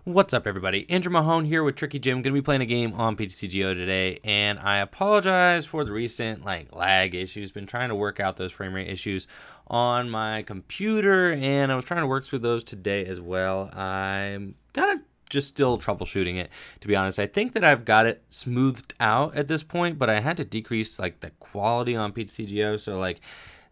What's up, everybody? Andrew Mahone here with Tricky Jim. Going to be playing a game on PTCGO today, and I apologize for the recent lag issues. Been trying to work out those frame rate issues on my computer, and I was trying to work through those today as well. I'm kind of just still troubleshooting it, to be honest. I think that I've got it smoothed out at this point, but I had to decrease the quality on PTCGO, so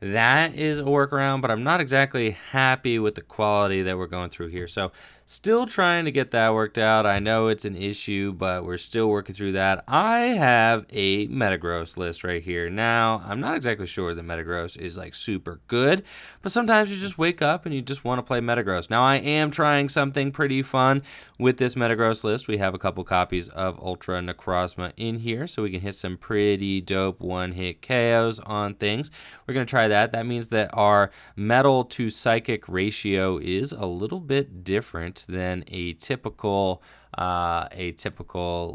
that is a workaround, but I'm not exactly happy with the quality that we're going through here. So still trying to get that worked out. I know it's an issue, but we're still working through that. I have a Metagross list right here. Now, I'm not exactly sure that Metagross is super good, but sometimes you just wake up and you just want to play Metagross. Now, I am trying something pretty fun with this Metagross list. We have a couple copies of Ultra Necrozma in here, so we can hit some pretty dope one-hit KOs on things. We're going to try that. That means that our metal to psychic ratio is a little bit different than a typical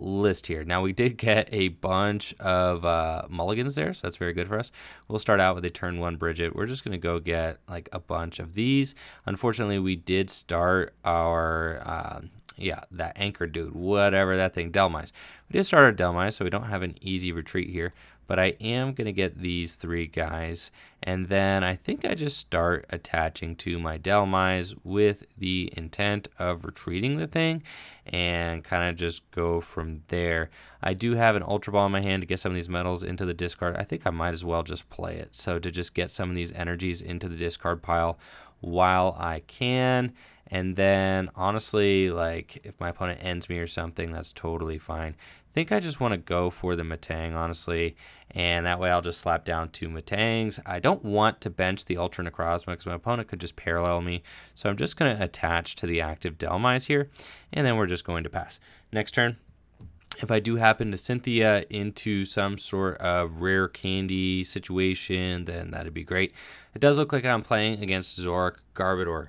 list here. Now, we did get a bunch of mulligans there, so that's very good for us. We'll start out with a turn 1 Bridget. We're just going to go get a bunch of these. Unfortunately, we did start our that anchor dude, whatever that thing, Delmise. We did start our Delmise, so we don't have an easy retreat here, but I am going to get these 3 guys, and then I think I just start attaching to my Delmise with the intent of retreating the thing and kind of just go from there. I do have an Ultra Ball in my hand to get some of these metals into the discard. I think I might as well just play it, so to just get some of these energies into the discard pile while I can. And then, honestly, if my opponent ends me or something, that's totally fine. I think I just want to go for the Metang, honestly, and that way I'll just slap down 2 Metangs. I don't want to bench the Ultra Necrozma because my opponent could just parallel me, so I'm just going to attach to the active Delmise here, and then we're just going to pass. Next turn, if I do happen to Cynthia into some sort of rare candy situation, then that'd be great. It does look like I'm playing against Zoroark Garbodor.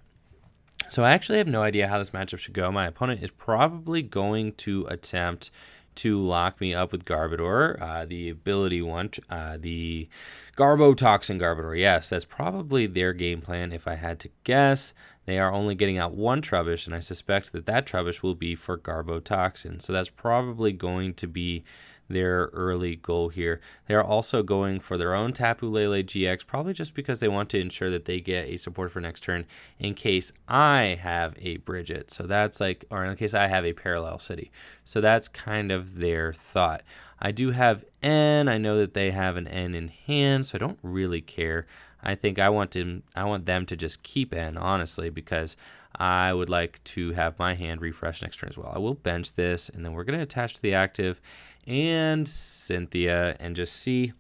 So I actually have no idea how this matchup should go. My opponent is probably going to attempt to lock me up with Garbodor, the ability one, the Garbotoxin Garbodor. Yes, that's probably their game plan if I had to guess. They are only getting out 1 Trubbish, and I suspect that Trubbish will be for Garbotoxin. So that's probably going to be their early goal here. They are also going for their own Tapu Lele GX, probably just because they want to ensure that they get a support for next turn in case I have a Bridget. So that's or in case I have a Parallel City. So that's kind of their thought. I do have N. I know that they have an N in hand, so I don't really care. I think I want them to just keep N, honestly, because I would like to have my hand refresh next turn as well. I will bench this, and then we're going to attach to the active and Cynthia and just see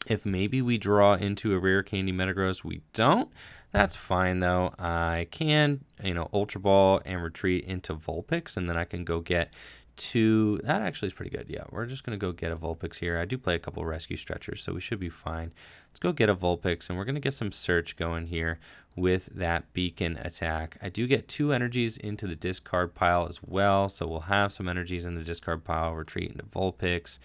if maybe we draw into a rare candy Metagross. We don't. That's fine, though. I can, Ultra Ball and retreat into Vulpix, and then I can go get 2. That actually is pretty good. Yeah, we're just going to go get a Vulpix here. I do play a couple rescue stretchers, so we should be fine. Let's go get a Vulpix, and we're going to get some search going here with that beacon attack. I do get 2 energies into the discard pile as well, so we'll have some energies in the discard pile, retreat into Vulpix,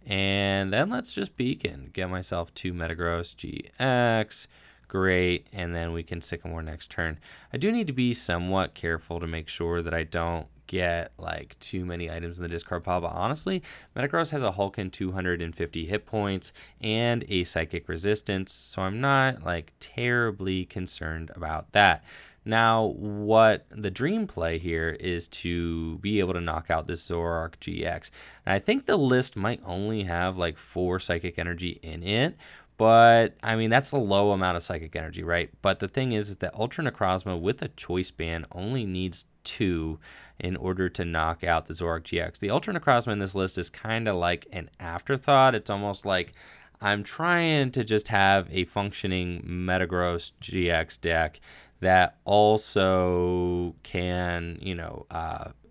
and then let's just beacon. Get myself 2 Metagross GX. Great, and then we can Sycamore next turn. I do need to be somewhat careful to make sure that I don't get too many items in the discard pile, but honestly, Metagross has a Hulkin 250 hit points and a psychic resistance, so I'm not terribly concerned about that. Now, what the dream play here is to be able to knock out this Zoroark GX. And I think the list might only have 4 psychic energy in it, but I mean, that's the low amount of psychic energy, right? But the thing is that Ultra Necrozma with a choice band only needs 2 in order to knock out the Zoroark GX. The Ultra Necrozma in this list is kind of like an afterthought. It's almost like I'm trying to just have a functioning Metagross GX deck that also can,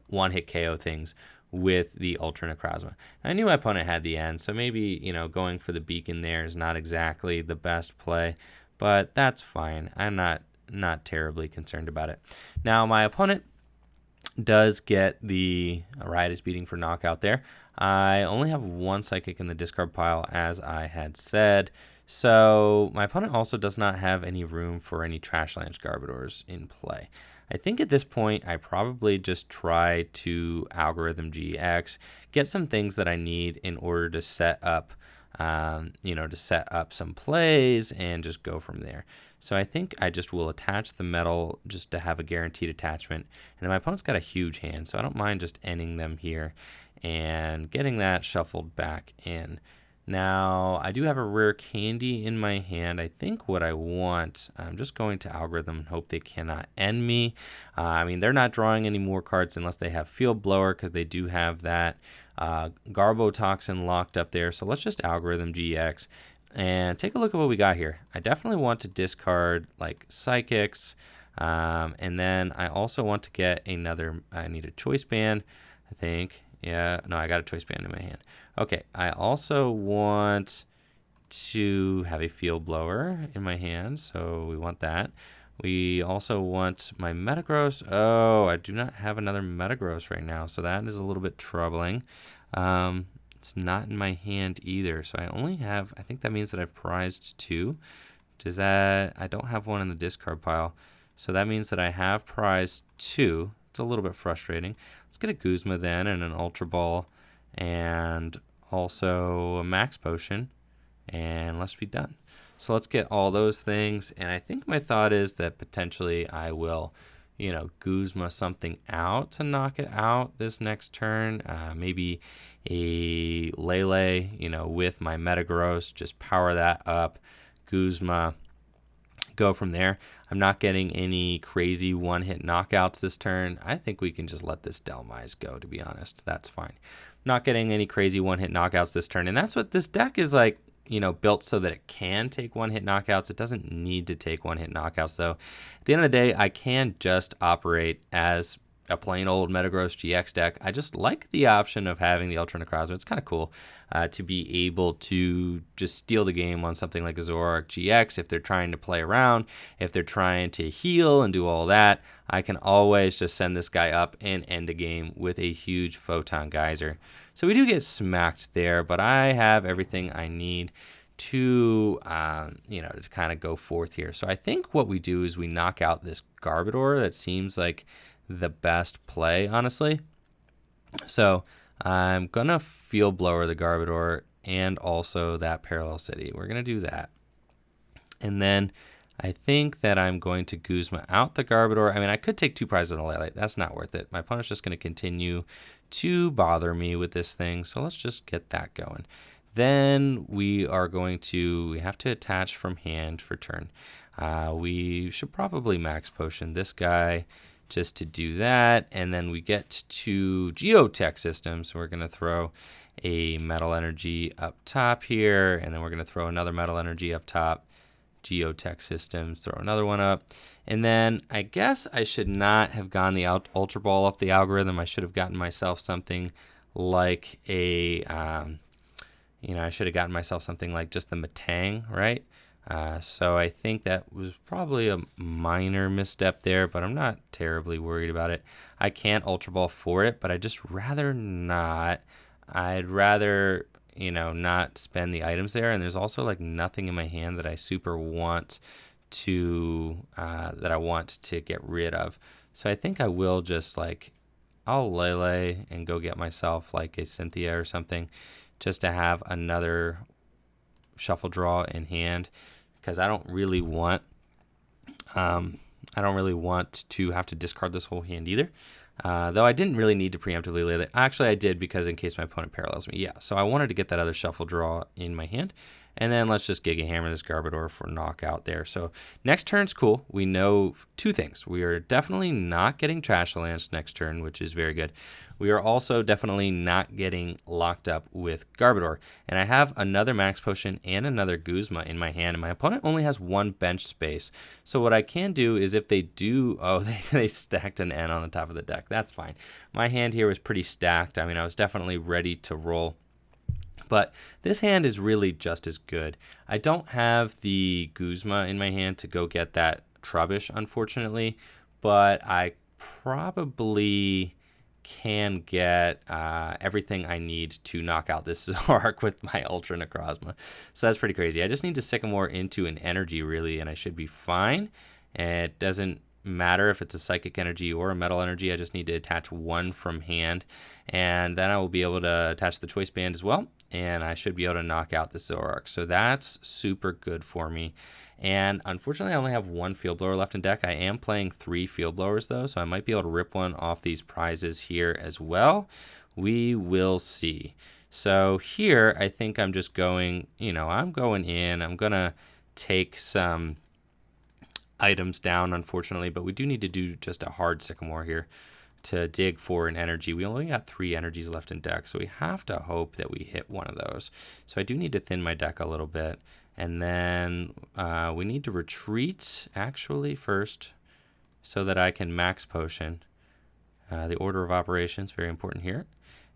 one-hit KO things with the Ultra Necrozma. I knew my opponent had the end, so maybe, going for the beacon there is not exactly the best play, but that's fine. I'm not terribly concerned about it. Now, my opponent does get the Riot is Beating for knockout there. I only have 1 Psychic in the discard pile, as I had said, so my opponent also does not have any room for any Trashlands Garbodors in play. I think at this point, I probably just try to algorithm GX, get some things that I need in order to set up, to set up some plays and just go from there. So I think I just will attach the metal just to have a guaranteed attachment. And then my opponent's got a huge hand, so I don't mind just ending them here and getting that shuffled back in. Now, I do have a rare candy in my hand. I think what I want, I'm just going to algorithm and hope they cannot end me. I mean, they're not drawing any more cards unless they have Field Blower, because they do have that Garbotoxin locked up there. So let's just algorithm GX and take a look at what we got here. I definitely want to discard like Psychics, and then I also want to get another, I need a Choice Band, I think. Yeah, no, I got a Choice Band in my hand. Okay, I also want to have a Field Blower in my hand, so we want that. We also want my Metagross. Oh, I do not have another Metagross right now, so that is a little bit troubling. It's not in my hand either, so I only have, I think that means that I've prized 2. Does that, I don't have one in the discard pile, so that means that I have prized 2. It's a little bit frustrating. Let's get a Guzma then, and an Ultra Ball, and also a Max Potion, and let's be done. So let's get all those things, and I think my thought is that potentially I will, Guzma something out to knock it out this next turn. Maybe a Lele, with my Metagross, just power that up. Guzma, go from there. I'm not getting any crazy one-hit knockouts this turn. I think we can just let this Delmise go, to be honest. That's fine. Not getting any crazy one-hit knockouts this turn, and that's what this deck is like, built so that it can take one-hit knockouts. It doesn't need to take one-hit knockouts, though. At the end of the day, I can just operate as a plain old Metagross GX deck. I just like the option of having the Ultra Necrozma. It's kind of cool to be able to just steal the game on something like a Zoroark GX. If they're trying to play around, if they're trying to heal and do all that, I can always just send this guy up and end a game with a huge Photon Geyser. So we do get smacked there, but I have everything I need to, to kind of go forth here. So I think what we do is we knock out this Garbodor. That seems like the best play, honestly. So I'm gonna Field Blower the Garbodor and also that Parallel City. We're gonna do that, and then I think that I'm going to Guzma out the Garbodor. I mean, I could take 2 prizes on the Lele. That's not worth it. My opponent's just gonna continue to bother me with this thing, so let's just get that going. Then we have to attach from hand for turn. We should probably Max Potion this guy just to do that, and then we get to Geotech Systems. So we're going to throw a Metal Energy up top here, and then we're going to throw another Metal Energy up top. Geotech Systems, throw another one up, and then I guess I should not have gone the Ultra Ball off the algorithm. I should have gotten myself something like a, I should have gotten myself something like just the Metang, right? So I think that was probably a minor misstep there, but I'm not terribly worried about it. I can't Ultra Ball for it, but I'd just rather not. I'd rather, not spend the items there. And there's also like nothing in my hand that I super want to, that I want to get rid of. So I think I will just I'll Lele and go get myself like a Cynthia or something just to have another shuffle draw in hand, because I don't really want to have to discard this whole hand either. Though I didn't really need to preemptively lay that. Actually, I did, because in case my opponent parallels me. Yeah, so I wanted to get that other shuffle draw in my hand. And then let's just Giga Hammer this Garbodor for knockout there. So next turn's cool. We know 2 things. We are definitely not getting Trash Lance next turn, which is very good. We are also definitely not getting locked up with Garbodor. And I have another Max Potion and another Guzma in my hand, and my opponent only has 1 bench space. So what I can do is if they do, they stacked an N on the top of the deck. That's fine. My hand here was pretty stacked. I mean, I was definitely ready to roll. But this hand is really just as good. I don't have the Guzma in my hand to go get that Trubbish, unfortunately, but I probably can get everything I need to knock out this Zoroark with my Ultra Necrozma. So that's pretty crazy. I just need to Sycamore into an energy, really, and I should be fine. And it doesn't matter if it's a psychic energy or a metal energy. I just need to attach one from hand, and then I will be able to attach the choice band as well, and I should be able to knock out the Zoroark. So that's super good for me. And unfortunately, I only have one field blower left in deck. I am playing 3 field blowers though, so I might be able to rip one off these prizes here as well. We will see. So here, I think I'm just going, I'm going in. I'm going to take some items down, unfortunately, but we do need to do just a hard Sycamore here to dig for an energy. We only got 3 energies left in deck, so we have to hope that we hit one of those. So I do need to thin my deck a little bit. And then we need to retreat, actually, first, so that I can max potion. The order of operations, very important here.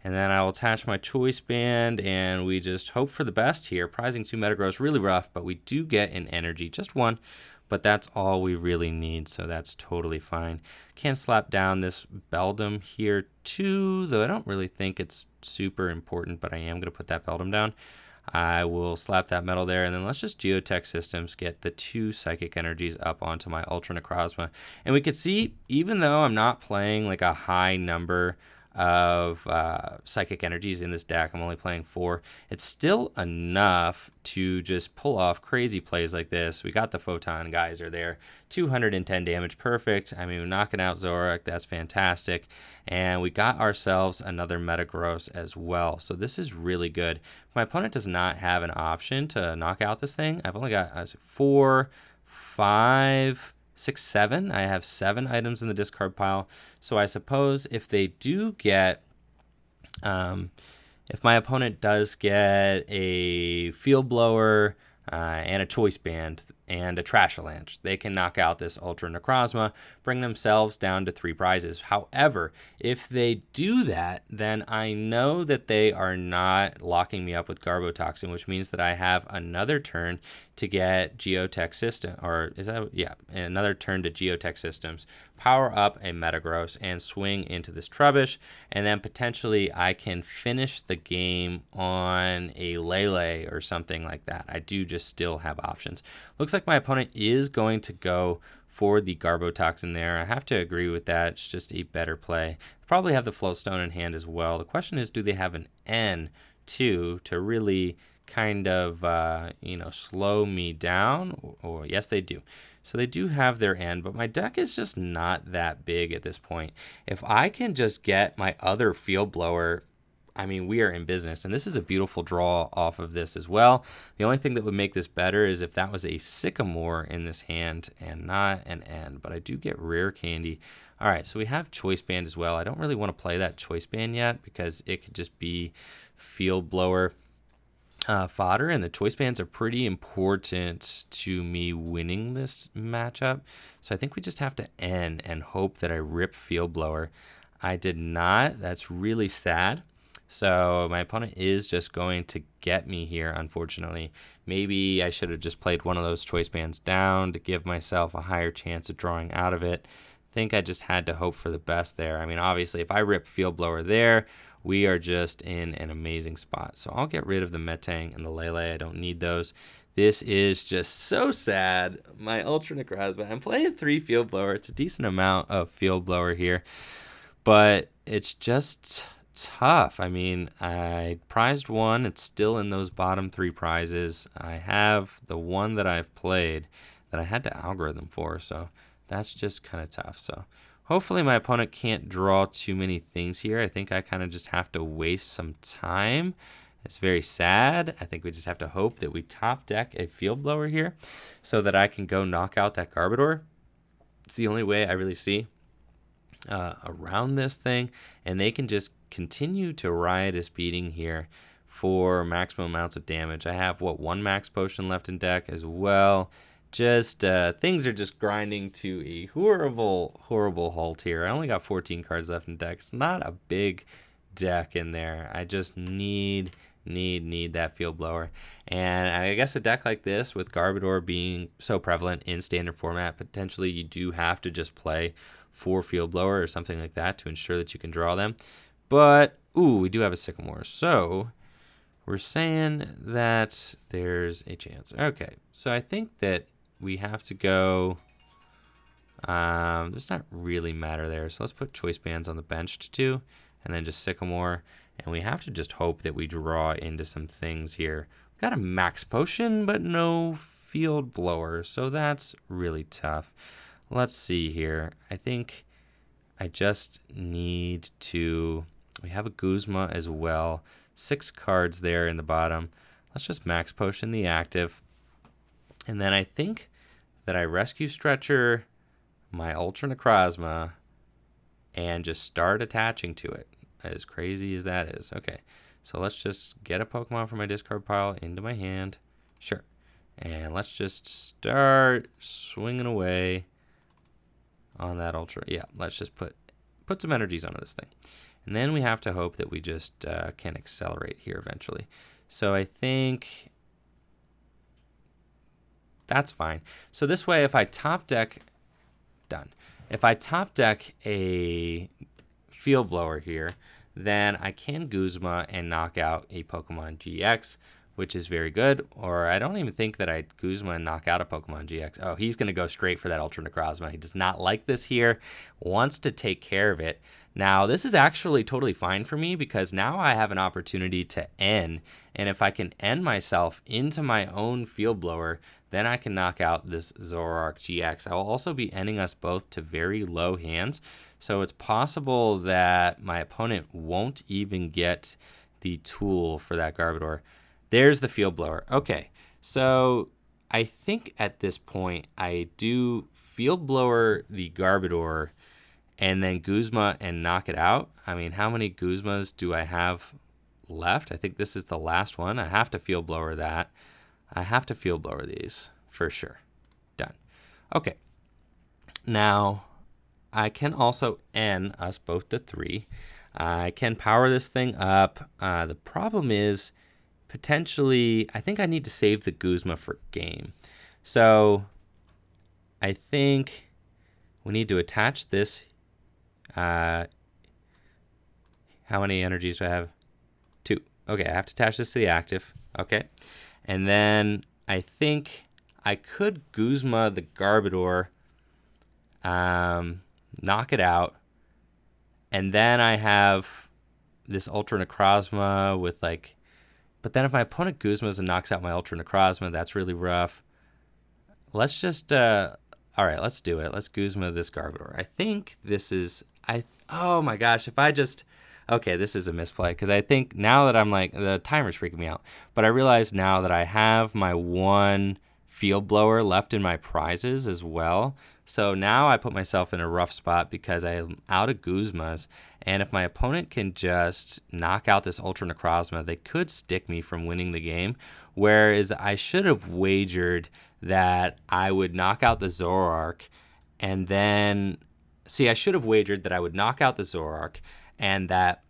And then I will attach my choice band, and we just hope for the best here. Prizing 2 Metagross, really rough, but we do get an energy, just one, but that's all we really need, so that's totally fine. Can slap down this Beldum here too, though I don't really think it's super important, but I am going to put that Beldum down. I will slap that metal there, and then let's just Geotech Systems, get the 2 Psychic Energies up onto my Ultra Necrozma. And we could see, even though I'm not playing like a high number of Psychic Energies in this deck, I'm only playing 4, it's still enough to just pull off crazy plays like this. We got the Photon Geyser there, 210 damage, perfect. I mean, knocking out Zoroark, that's fantastic. And we got ourselves another Metagross as well. So this is really good. My opponent does not have an option to knock out this thing. I've only got 4, 5, 6, 7. I have 7 items in the discard pile. So I suppose if they do get, if my opponent does get a Field Blower and a Choice Band and a Trash Avalanche, they can knock out this Ultra Necrozma, bring themselves down to 3 prizes. However, if they do that, then I know that they are not locking me up with Garbotoxin, which means that I have another turn to get Geotech System, or is that, yeah, another turn to Geotech Systems, power up a Metagross, and swing into this Trubbish, and then potentially I can finish the game on a Lele or something like that. I do just still have options. Looks like my opponent is going to go for the Garbotoxin there. I have to agree with that. It's just a better play. Probably have the Floatstone in hand as well. The question is, do they have an N too to really kind of slow me down? Or yes, they do. So they do have their N, but my deck is just not that big at this point. If I can just get my other Field Blower, I mean, we are in business, and this is a beautiful draw off of this as well. The only thing that would make this better is if that was a Sycamore in this hand and not an N, but I do get rare candy. All right, so we have Choice Band as well. I don't really want to play that Choice Band yet because it could just be Field Blower fodder, and the Choice Bands are pretty important to me winning this matchup. So I think we just have to N and hope that I rip Field Blower. I did not. That's really sad. So my opponent is just going to get me here, unfortunately. Maybe I should have just played one of those Choice Bands down to give myself a higher chance of drawing out of it. I think I just had to hope for the best there. I mean, obviously, if I rip Field Blower there, we are just in an amazing spot. So I'll get rid of the Metang and the Lele. I don't need those. This is just so sad. My Ultra Necrozma. I'm playing 3 Field Blower. It's a decent amount of Field Blower here, but it's just tough. I mean, I prized 1. It's still in those bottom 3 prizes. I have the one that I've played that I had to algorithm for, so that's just kind of tough. So hopefully my opponent can't draw too many things here. I think I kind of just have to waste some time. It's very sad. I think we just have to hope that we top deck a Field Blower here so that I can go knock out that Garbodor. It's the only way I really see around this thing, and they can just continue to riotous beating here for maximum amounts of damage. I have, 1 max potion left in deck as well. Just things are just grinding to a horrible halt here. I only got 14 cards left in deck. It's not a big deck in there. I just need that Field Blower. And I guess a deck like this, with Garbodor being so prevalent in standard format, potentially you do have to just play 4 Field Blower or something like that to ensure that you can draw them. But, ooh, we do have a Sycamore. So we're saying that there's a chance. Okay, so I think that we have to go Does not really matter there. So let's put choice bands on the bench too, and then just Sycamore. And we have to just hope that we draw into some things here. We got a max potion, but no field blower, so that's really tough. Let's see here. I think I just need to... We have a Guzma as well. 6 cards there in the bottom. Let's just max potion the active. And then I think that I rescue Stretcher my Ultra Necrozma and just start attaching to it, as crazy as that is. Okay, so let's just get a Pokemon from my discard pile into my hand. Sure. And let's just start swinging away on that Ultra. Yeah, let's just put some energies onto this thing. And then we have to hope that we just can accelerate here eventually. So I think that's fine. So this way, if I top deck... Done. If I top deck a field blower here, then I can Guzma and knock out a Pokemon GX, which is very good. Or I don't even think that I'd Guzma and knock out a Pokemon GX. Oh, he's going to go straight for that Ultra Necrozma. He does not like this here, wants to take care of it. Now, this is actually totally fine for me because now I have an opportunity to end. And if I can end myself into my own field blower, then I can knock out this Zoroark GX. I will also be ending us both to very low hands. So it's possible that my opponent won't even get the tool for that Garbodor. There's the field blower. Okay, so I think at this point I do field blower the Garbodor and then Guzma and knock it out. I mean, how many Guzmas do I have left? I think this is the last one. I have to field blower that. I have to field blower these for sure. Done. Okay. Now, I can also end us both to 3. I can power this thing up. The problem is potentially, I think I need to save the Guzma for game. So I think we need to attach this. How many energies do I have? 2. Okay, I have to attach this to the active. Okay. And then I think I could Guzma the Garbodor, knock it out. And then I have this Ultra Necrozma with like... But then if my opponent Guzmas and knocks out my Ultra Necrozma, that's really rough. Let's just... all right, let's do it. Let's Guzma this Garbodor. I think this is... Oh my gosh, if I just... Okay, this is a misplay because I think now that I'm like, the timer's freaking me out, but I realize now that I have my one field blower left in my prizes as well. So now I put myself in a rough spot because I'm out of Guzmas, and if my opponent can just knock out this Ultra Necrozma, they could stick me from winning the game, whereas I should have wagered that I would knock out the Zoroark, and then... See, I should have wagered that I would knock out the Zoroark, and that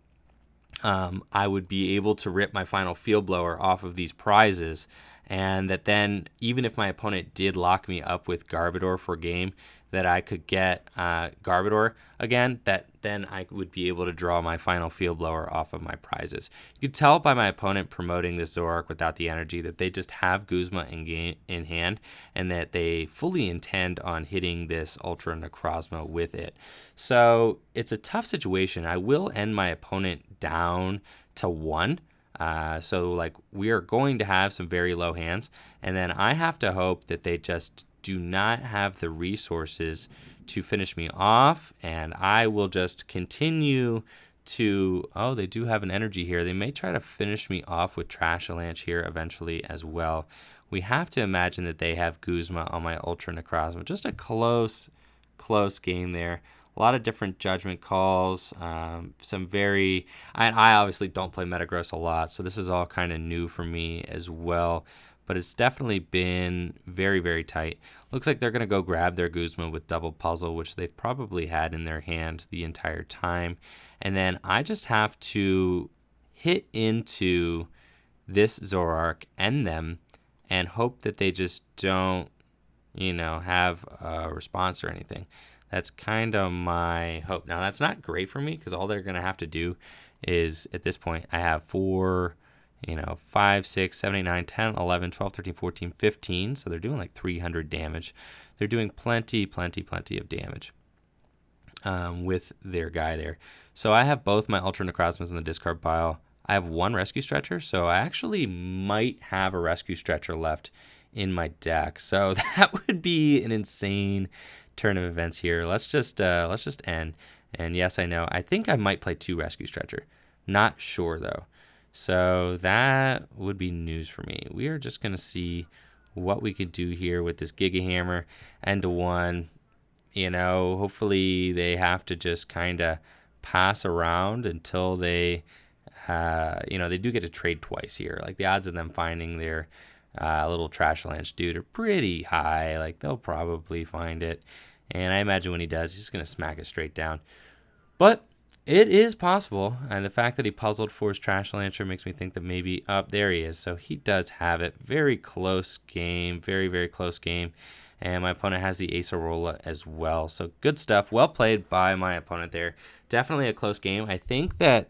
I would be able to rip my final field blower off of these prizes, and that then even if my opponent did lock me up with Garbodor for game, that I could get Garbodor again, that then I would be able to draw my final field blower off of my prizes. You could tell by my opponent promoting this Zoroark without the energy that they just have Guzma in hand, and that they fully intend on hitting this Ultra Necrozma with it. So it's a tough situation. I will end my opponent down to 1. So like we are going to have some very low hands, and then I have to hope that they just do not have the resources to finish me off, and I will just continue to... Oh, they do have an energy here. They may try to finish me off with Trash Avalanche here eventually as well. We have to imagine that they have Guzma on my Ultra Necrozma. Just a close game there. A lot of different judgment calls, some very... I obviously don't play Metagross a lot, so this is all kind of new for me as well. But it's definitely been very, very tight. Looks like they're going to go grab their Guzma with Double Puzzle, which they've probably had in their hand the entire time. And then I just have to hit into this Zoroark, end them, and hope that they just don't, have a response or anything. That's kind of my hope. Now, that's not great for me because all they're going to have to do is, at this point, I have 4... 5, 6, 7, 8, 9, 10, 11, 12, 13, 14, 15. So they're doing like 300 damage. they're doing plenty of damage with their guy there. So I have both my Ultra Necrozmas in the discard pile. I have one Rescue Stretcher, so I actually might have a Rescue Stretcher left in my deck. So that would be an insane turn of events here. Let's just end. And yes, I know. I think I might play 2 Rescue Stretcher. Not sure though. So that would be news for me. We are just gonna see what we could do here with this Giga Hammer end to 1. You know, hopefully they have to just kind of pass around until they, you know, they do get to trade twice here. Like the odds of them finding their little Trash Lance dude are pretty high. Like they'll probably find it. And I imagine when he does, he's just going to smack it straight down. But it is possible. And the fact that he puzzled for his Trash Lancer makes me think that maybe, there he is. So he does have it. Very close game. Very close game. And my opponent has the Acerola as well. So good stuff. Well played by my opponent there. Definitely a close game. I think that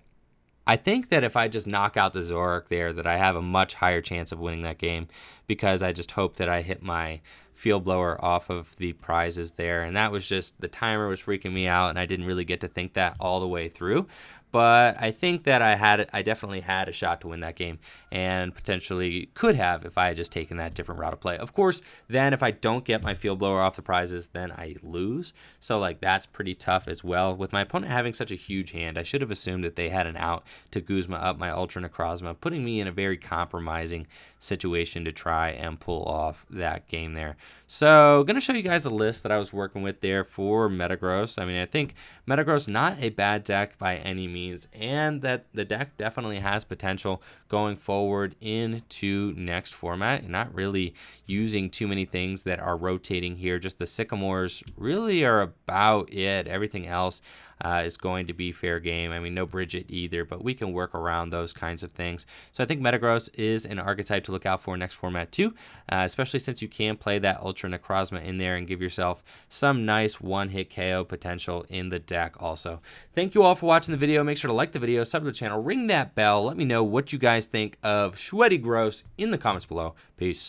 if I just knock out the Zoroark there, that I have a much higher chance of winning that game, because I just hope that I hit my Field Blower off of the prizes there. And that was just, the timer was freaking me out, and I didn't really get to think that all the way through. But I think that I definitely had a shot to win that game, and potentially could have if I had just taken that different route of play. Of course, then if I don't get my Field Blower off the prizes, then I lose. So like that's pretty tough as well. With my opponent having such a huge hand, I should have assumed that they had an out to Guzma up my Ultra Necrozma, putting me in a very compromising situation to try and pull off that game there. So going to show you guys a list that I was working with there for Metagross. I mean, I think Metagross not a bad deck by any means, and that the deck definitely has potential going forward into next format. And not really using too many things that are rotating here. Just the Sycamores really are about it. Everything else is going to be fair game. I mean, no Bridget either, but we can work around those kinds of things. So I think Metagross is an archetype to look out for next format too, especially since you can play that Ultra Necrozma in there and give yourself some nice one-hit KO potential in the deck also. Thank you all for watching the video. Make sure to like the video, sub to the channel, ring that bell. Let me know what you guys think of Sweaty Gross in the comments below. Peace.